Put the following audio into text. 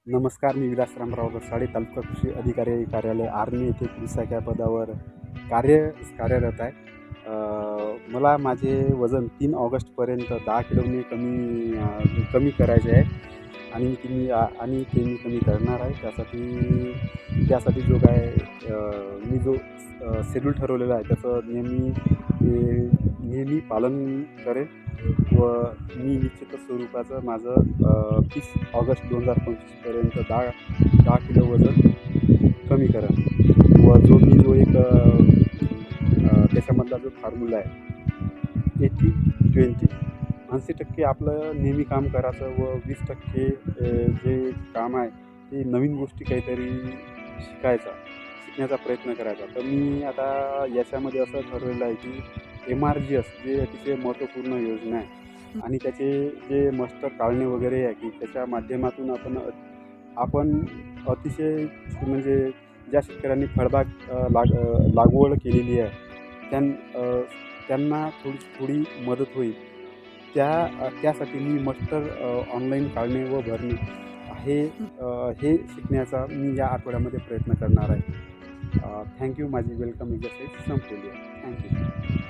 नमस्कार, मी विलास रामराव रसाळे, तालुका कृषी अधिकारी कार्यालय आर्मी येथे कृषी या पदावर कार्यरत आहे. मला माझे वजन 3 ऑगस्टपर्यंत 10 किलोने कमी करायचे आहे आणि ते मी कमी करणार आहे. त्यासाठी जो काय मी जो शेड्यूल ठरवलेला आहे त्याचं नेहमी पालन करेन व मी निश्चित स्वरूपाचं माझं 30 ऑगस्ट 2025पर्यंत 10 किलो वजन कमी करेन व जो एक त्याच्यामधला जो फॉर्म्युला आहे 80-20, 80% आपलं नेहमी काम करायचं व 20% जे काम आहे ते नवीन गोष्टी काहीतरी शिकण्याचा प्रयत्न करायचा. तर मी आता याच्यामध्ये असं ठरवलेलं आहे की MRGS जे अतिशय महत्त्वपूर्ण योजना आहे आणि त्याचे जे मास्टर काढणे वगैरे आहे की त्याच्या माध्यमातून आपण अतिशय म्हणजे ज्या शेतकऱ्यांनी लागवड केलेली आहे त्यांना थोडी मदत होईल. त्यासाठी मी मास्टर ऑनलाईन काढणे व भरणे हे शिकण्याचा मी या आठवड्यामध्ये प्रयत्न करणार आहे. थँक्यू. माझी वेलकम एक्झरसाइज संपलेली आहे. थँक्यू.